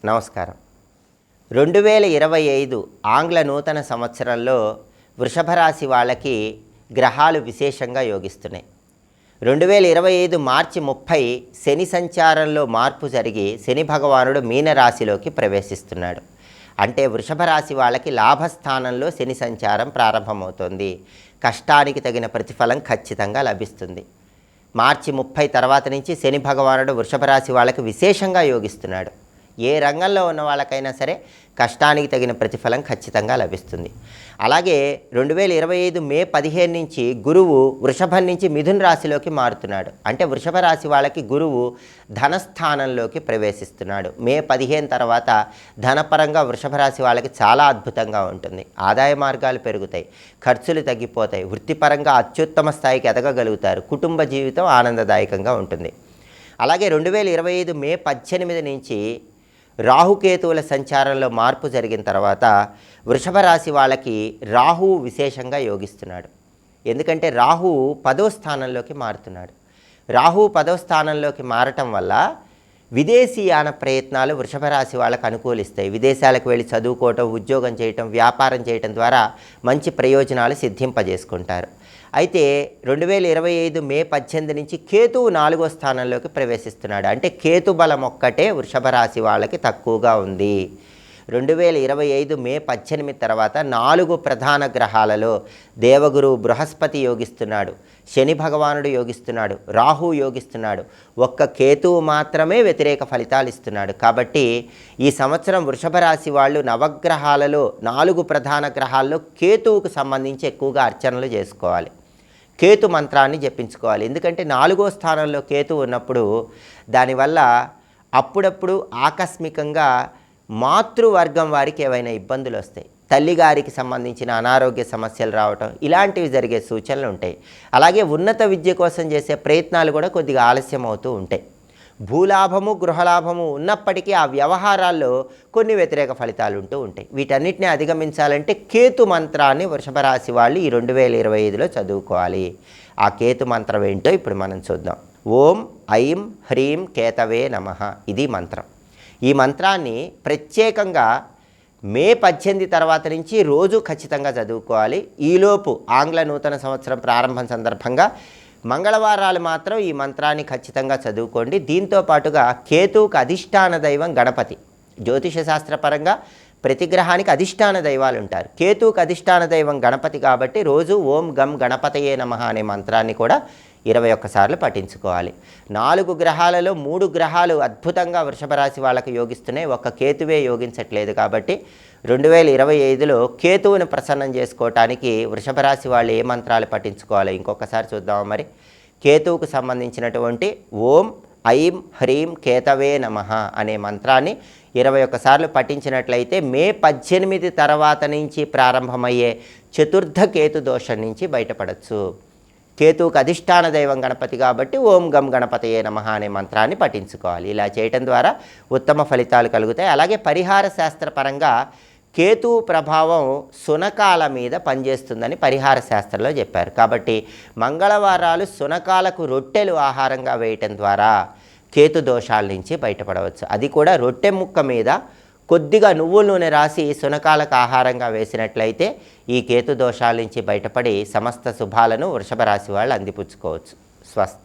నమస్కారం. 2025 ఆంగ్ల నూతన సంవత్సరంలో వృషభ రాశి వాళ్ళకి గ్రహాలు విశేషంగా యోగిస్తున్నాయి. 2025 మార్చి 30 శని సంచారంలో మార్పు జరిగి శని భగవానుడు మీనరాశిలోకి ప్రవేశిస్తున్నాడు. అంటే వృషభ రాశి వాళ్ళకి లాభస్థానంలో శని సంచారం ప్రారంభమవుతుంది. కష్టానికి తగిన ప్రతిఫలం ఖచ్చితంగా లభిస్తుంది. మార్చి 30 తర్వాత నుంచి శని భగవానుడు వృషభ రాశి వాళ్ళకి విశేషంగా యోగిస్తున్నాడు. ఏ రంగంలో ఉన్న వాళ్ళకైనా సరే కష్టానికి తగిన ప్రతిఫలం ఖచ్చితంగా లభిస్తుంది. అలాగే 2025 మే 15 నుంచి గురువు వృషభం నుంచి మిథున రాశిలోకి మారుతున్నాడు. అంటే వృషభ రాశి వాళ్ళకి గురువు ధనస్థానంలోకి ప్రవేశిస్తున్నాడు. మే 15 తర్వాత ధనపరంగా వృషభ రాశి వాళ్ళకి చాలా అద్భుతంగా ఉంటుంది. ఆదాయ మార్గాలు పెరుగుతాయి, ఖర్చులు తగ్గిపోతాయి, వృత్తిపరంగా అత్యుత్తమ స్థాయికి ఎదగగలుగుతారు, కుటుంబ జీవితం ఆనందదాయకంగా ఉంటుంది. అలాగే 2025 మే 18 నుంచి రాహుకేతువుల సంచారంలో మార్పు జరిగిన తర్వాత వృషభ రాశి వాళ్ళకి రాహువు విశేషంగా యోగిస్తున్నాడు. ఎందుకంటే రాహువు 10వ స్థానంలోకి మారుతున్నాడు. రాహువు 10వ స్థానంలోకి మారటం వల్ల విదేశీయాన ప్రయత్నాలు వృషభ రాశి వాళ్ళకు అనుకూలిస్తాయి. విదేశాలకు వెళ్ళి చదువుకోవటం, ఉద్యోగం చేయటం, వ్యాపారం చేయటం ద్వారా మంచి ప్రయోజనాలు సిద్ధింపజేసుకుంటారు. అయితే 2025 మే 18 నుంచి కేతువు 4వ స్థానంలోకి ప్రవేశిస్తున్నాడు. అంటే కేతు బలం ఒక్కటే వృషభ రాశి వాళ్ళకి తక్కువగా ఉంది. 2025 మే 18 తర్వాత 4 ప్రధాన గ్రహాలలో దేవగురు బృహస్పతి యోగిస్తున్నాడు, శని భగవానుడు యోగిస్తున్నాడు, రాహు యోగిస్తున్నాడు. ఒక్క కేతువు మాత్రమే వ్యతిరేక ఫలితాలు ఇస్తున్నాడు. కాబట్టి ఈ సంవత్సరం వృషభ రాశి వాళ్ళు నవగ్రహాలలో 4 ప్రధాన గ్రహాల్లో కేతువుకు సంబంధించి ఎక్కువగా అర్చనలు చేసుకోవాలి. కేతు మంత్రాన్ని జపించుకోవాలి. ఎందుకంటే 4వ స్థానంలో కేతు ఉన్నప్పుడు దానివల్ల అప్పుడప్పుడు ఆకస్మికంగా మాతృవర్గం వారికి ఏవైనా ఇబ్బందులు వస్తాయి. తల్లిగారికి సంబంధించిన అనారోగ్య సమస్యలు రావటం ఇలాంటివి జరిగే సూచనలు ఉంటాయి. అలాగే ఉన్నత విద్య కోసం చేసే ప్రయత్నాలు కూడా కొద్దిగా ఆలస్యం అవుతూ ఉంటాయి. భూలాభము, గృహలాభము ఉన్నప్పటికీ ఆ వ్యవహారాల్లో కొన్ని వ్యతిరేక ఫలితాలు ఉంటూ ఉంటాయి. వీటన్నిటిని అధిగమించాలంటే కేతు మంత్రాన్ని వృషభ రాశి వాళ్ళు ఈ 2025లో చదువుకోవాలి. ఆ కేతు మంత్రం ఏంటో ఇప్పుడు మనం చూద్దాం. ఓం ఐం హ్రీం కేతవే నమః, ఇది మంత్రం. ఈ మంత్రాన్ని ప్రత్యేకంగా మే 18 తర్వాత నుంచి రోజు ఖచ్చితంగా చదువుకోవాలి. ఈలోపు ఆంగ్ల నూతన సంవత్సరం ప్రారంభం సందర్భంగా మంగళవారాలు మాత్రం ఈ మంత్రాన్ని ఖచ్చితంగా చదువుకోండి. దీంతో పాటుగా కేతువుకు అధిష్టాన దైవం గణపతి. జ్యోతిష శాస్త్రపరంగా ప్రతి గ్రహానికి అధిష్టాన దైవాలు ఉంటారు. కేతువుకు అధిష్టాన దైవం గణపతి కాబట్టి రోజు ఓం గం గణపతయే నమః అనే మంత్రాన్ని కూడా 21 సార్లు పఠించుకోవాలి. 4 గ్రహాలలో 3 గ్రహాలు అద్భుతంగా వృషభ రాశి వాళ్ళకి యోగిస్తున్నాయి. ఒక్క కేతువే యోగించట్లేదు. కాబట్టి 2025లో కేతువుని ప్రసన్నం చేసుకోవటానికి వృషభ రాశి వాళ్ళు ఏ మంత్రాలు పఠించుకోవాలో ఇంకొకసారి చూద్దాము. మరి కేతువుకు సంబంధించినటువంటి ఓం ఐం హ్రీం కేతవే నమః అనే మంత్రాన్ని 21 సార్లు పఠించినట్లయితే మే 18 తర్వాత నుంచి ప్రారంభమయ్యే చతుర్థ కేతు దోషం నుంచి బయటపడవచ్చు. కేతువుకు అధిష్టాన దైవం గణపతి కాబట్టి ఓం గం గణపతయే నమః అనే మంత్రాన్ని పఠించుకోవాలి. ఇలా చేయటం ద్వారా ఉత్తమ ఫలితాలు కలుగుతాయి. అలాగే పరిహార శాస్త్రపరంగా కేతువు ప్రభావం శునకాల మీద పనిచేస్తుందని పరిహార శాస్త్రంలో చెప్పారు. కాబట్టి మంగళవారాలు శునకాలకు రొట్టెలు ఆహారంగా వేయటం ద్వారా కేతు దోషాల నుంచి బయటపడవచ్చు. అది కూడా రొట్టె ముక్క మీద కొద్దిగా నువ్వుల నూనె రాసి శునకాలకు ఆహారంగా వేసినట్లయితే ఈ కేతు దోషాల నుంచి బయటపడి సమస్త శుభాలను వృషభ రాశి వాళ్ళు అందిపుచ్చుకోవచ్చు. స్వస్తి.